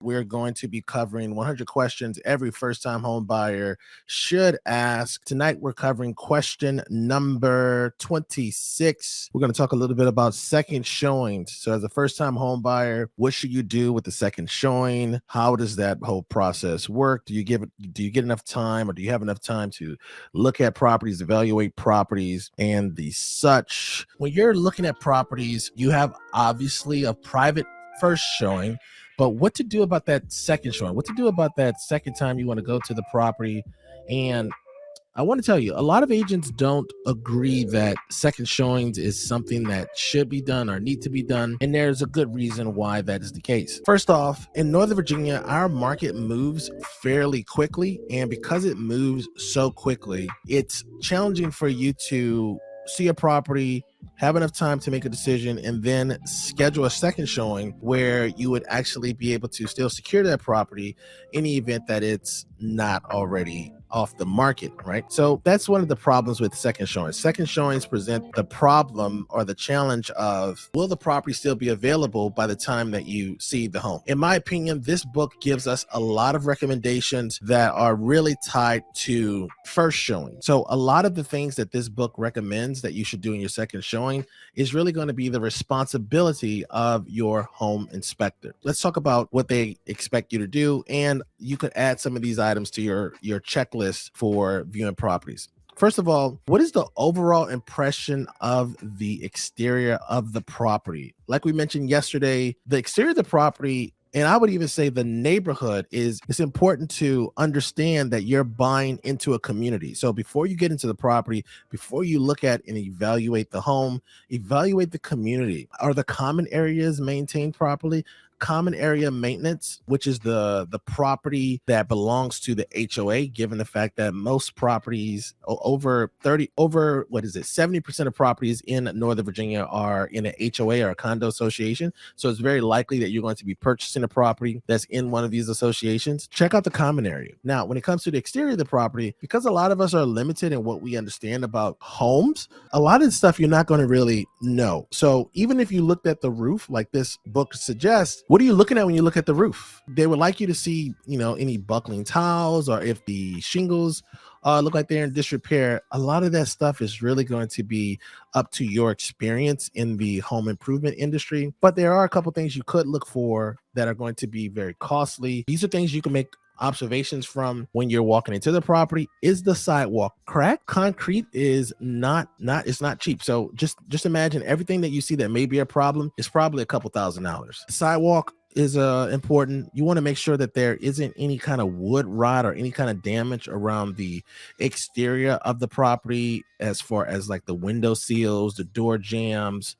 We're going to be covering 100 questions every first-time home buyer should ask. Tonight, we're covering question number 26. We're going to talk a little bit about second showings. So as a first-time home buyer, what should you do with the second showing? How does that whole process work? Do you get enough time, or do you have enough time to look at properties, evaluate properties, and the such? When you're looking at properties, you have obviously a private first showing, but what to do about that second showing? What to do about that second time you want to go to the property? And I want to tell you, a lot of agents don't agree that second showings is something that should be done or need to be done. And there's a good reason why that is the case. First off, in Northern Virginia, our market moves fairly quickly. And because it moves so quickly, it's challenging for you to see a property, have enough time to make a decision, and then schedule a second showing where you would actually be able to still secure that property in the event that it's not already off the market, right? So that's one of the problems with second showings. Second showings present the problem or the challenge of, will the property still be available by the time that you see the home? In my opinion, this book gives us a lot of recommendations that are really tied to first showing. So a lot of the things that this book recommends that you should do in your second showing is really going to be the responsibility of your home inspector. Let's talk about what they expect you to do, and you could add some of these items to your checklist for viewing properties. First of all, what is the overall impression of the exterior of the property? Like we mentioned yesterday, the exterior of the property, and I would even say the neighborhood, it's important to understand that you're buying into a community. So before you get into the property, before you look at and evaluate the home, evaluate the community. Are the common areas maintained properly? Common area maintenance, which is the property that belongs to the HOA, given the fact that most properties, over 70% of properties in Northern Virginia are in an HOA or a condo association. So it's very likely that you're going to be purchasing a property that's in one of these associations. Check out the common area. Now, when it comes to the exterior of the property, because a lot of us are limited in what we understand about homes, a lot of the stuff you're not going to really know. So even if you looked at the roof, like this book suggests, what are you looking at when you look at the roof? They would like you to see, any buckling tiles, or if the shingles look like they're in disrepair. A lot of that stuff is really going to be up to your experience in the home improvement industry. But there are a couple things you could look for that are going to be very costly. These are things you can make observations from when you're walking into the property. Is the sidewalk cracked? Concrete is it's not cheap. So just imagine everything that you see that may be a problem is probably a couple $1,000s. The sidewalk is important. You want to make sure that there isn't any kind of wood rot or any kind of damage around the exterior of the property, as far as like the window seals, the door jambs.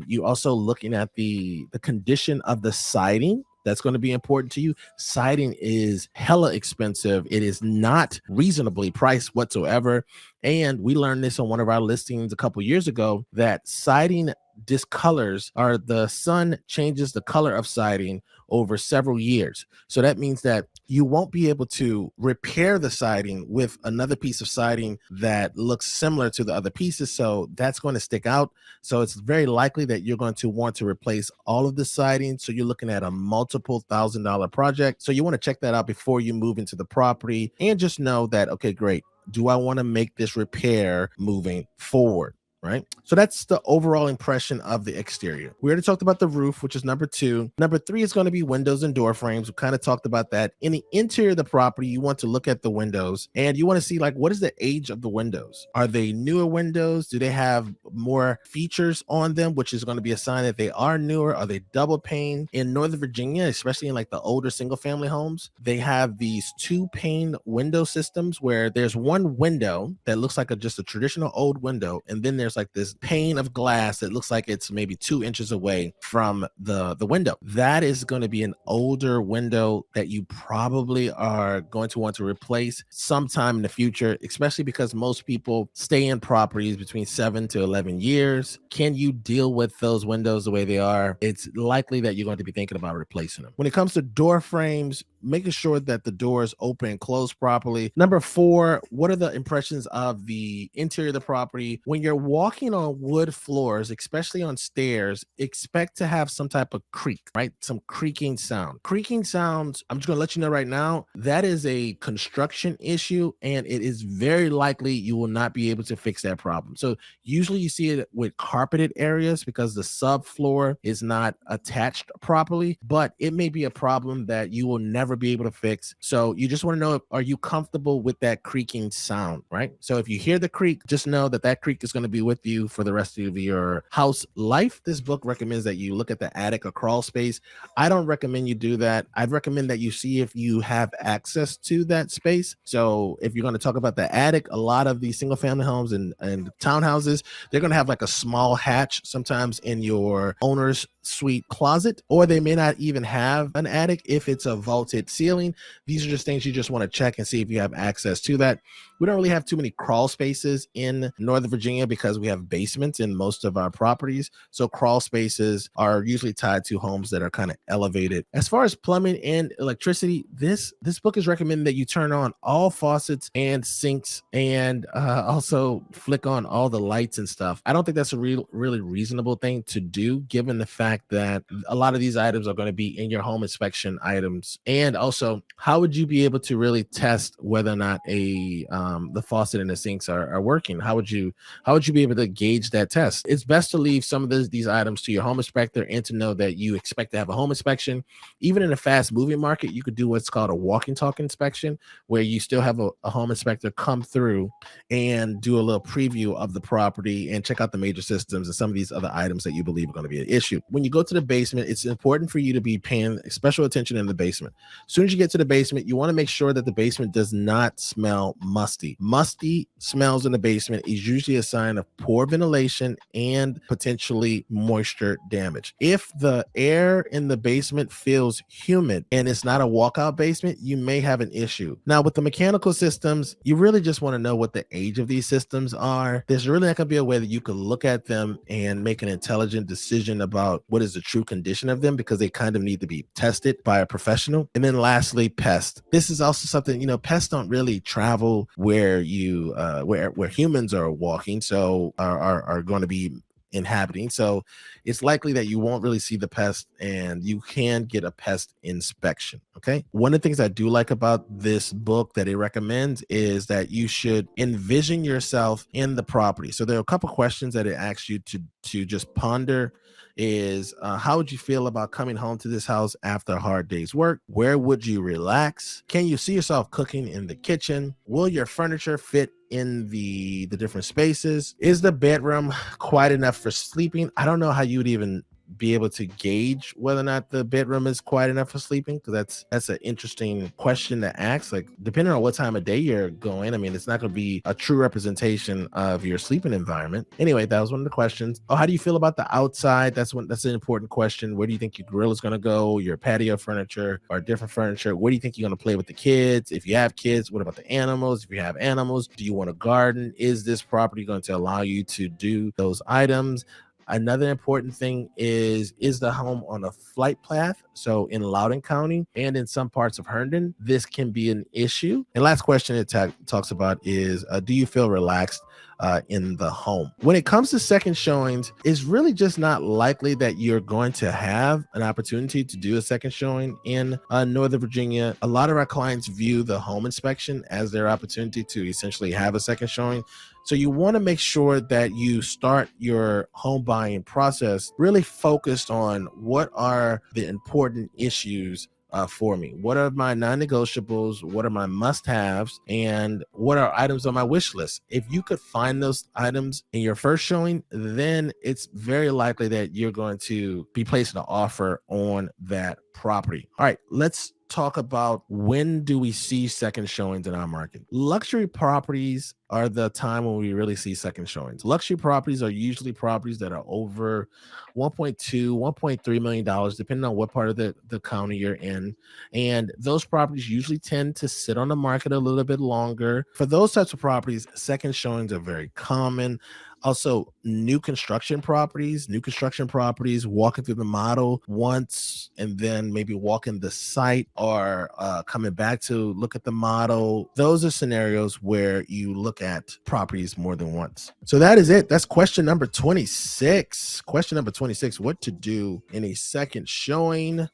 You also looking at the condition of the siding. That's going to be important to you. Siding is hella expensive. It is not reasonably priced whatsoever. And we learned this on one of our listings a couple years ago, that siding discolors, or the sun changes the color of siding over several years. So that means that you won't be able to repair the siding with another piece of siding that looks similar to the other pieces. So that's going to stick out. So it's very likely that you're going to want to replace all of the siding. So you're looking at a multiple $1,000 project. So you want to check that out before you move into the property, and just know that, okay, great. Do I want to make this repair moving forward? Right? So that's the overall impression of the exterior. We already talked about the roof, which is number 2. Number 3 is going to be windows and door frames. We kind of talked about that. In the interior of the property, you want to look at the windows, and you want to see, like, what is the age of the windows? Are they newer windows? Do they have more features on them, which is going to be a sign that they are newer? Are they double pane? In Northern Virginia, especially in like the older single family homes, they have these 2-pane window systems where there's one window that looks like just a traditional old window, and then there's like this pane of glass that looks like it's maybe 2 inches away from the window. That is going to be an older window that you probably are going to want to replace sometime in the future, especially because most people stay in properties between 7 to 11 years. Can you deal with those windows the way they are? It's likely that you're going to be thinking about replacing them. When it comes to door frames, making sure that the doors open and close properly. Number 4, what are the impressions of the interior of the property? When you're walking on wood floors, especially on stairs, expect to have some type of creak, right? Some creaking sound. Creaking sounds, I'm just going to let you know right now, that is a construction issue, and it is very likely you will not be able to fix that problem. So usually you see it with carpeted areas because the subfloor is not attached properly, but it may be a problem that you will never be able to fix. So you just want to know, are you comfortable with that creaking sound, right? So if you hear the creak, just know that that creak is going to be with you for the rest of your house life. This book recommends that you look at the attic or crawl space. I don't recommend you do that. I'd recommend that you see if you have access to that space. So if you're going to talk about the attic, a lot of these single family homes and townhouses, they're going to have like a small hatch sometimes in your owner's suite closet, or they may not even have an attic if it's a vaulted ceiling. These are just things you just want to check and see if you have access to that. We don't really have too many crawl spaces in Northern Virginia because we have basements in most of our properties. So crawl spaces are usually tied to homes that are kind of elevated. As far as plumbing and electricity, this book is recommending that you turn on all faucets and sinks, and also flick on all the lights and stuff. I don't think that's a really reasonable thing to do, given the fact that a lot of these items are going to be in your home inspection items. And also, how would you be able to really test whether or not the faucet and the sinks are working? How would you be able to gauge that test? It's best to leave some of these items to your home inspector and to know that you expect to have a home inspection. Even in a fast moving market, you could do what's called a walking talk inspection, where you still have a home inspector come through and do a little preview of the property and check out the major systems and some of these other items that you believe are going to be an issue. When you go to the basement, it's important for you to be paying special attention in the basement. As soon as you get to the basement, you want to make sure that the basement does not smell musty. Musty smells in the basement is usually a sign of poor ventilation and potentially moisture damage. If the air in the basement feels humid and it's not a walkout basement, you may have an issue. Now, with the mechanical systems, you really just want to know what the age of these systems are. There's really not going to be a way that you can look at them and make an intelligent decision about what is the true condition of them, because they kind of need to be tested by a professional. And then lastly, pests. This is also something, pests don't really travel where where humans are walking, so are going to be inhabiting. So it's likely that you won't really see the pest, and you can get a pest inspection. Okay. One of the things I do like about this book that it recommends is that you should envision yourself in the property. So there are a couple questions that it asks you to just ponder. Is how would you feel about coming home to this house after a hard day's work? Where would you relax? Can you see yourself cooking in the kitchen? Will your furniture fit in the different spaces? Is the bedroom quiet enough for sleeping? I don't know how you would even be able to gauge whether or not the bedroom is quiet enough for sleeping, because that's an interesting question to ask. Like, depending on what time of day you're going, I mean, it's not going to be a true representation of your sleeping environment. Anyway, that was one of the questions. Oh, how do you feel about the outside? That's an important question. Where do you think your grill is going to go? Your patio furniture or different furniture? Where do you think you're going to play with the kids? If you have kids, what about the animals? If you have animals, do you want a garden? Is this property going to allow you to do those items? Another important thing is the home on a flight path? So in Loudoun County and in some parts of Herndon, this can be an issue. And last question it talks about is, do you feel relaxed in the home? When it comes to second showings, it's really just not likely that you're going to have an opportunity to do a second showing in Northern Virginia. A lot of our clients view the home inspection as their opportunity to essentially have a second showing. So you want to make sure that you start your home buying process really focused on what are the important issues for me. What are my non-negotiables? What are my must-haves? And what are items on my wish list? If you could find those items in your first showing, then it's very likely that you're going to be placing an offer on that property. All right, let's talk about when do we see second showings in our market. Luxury properties are the time when we really see second showings. Luxury properties are usually properties that are over 1.2, $1.3 million, depending on what part of the county you're in. And those properties usually tend to sit on the market a little bit longer. For those types of properties, second showings are very common. Also, new construction properties, walking through the model once and then maybe walking the site or coming back to look at the model. Those are scenarios where you look at properties more than once. So that is it. That's question number 26. Question number 26, what to do in a second showing.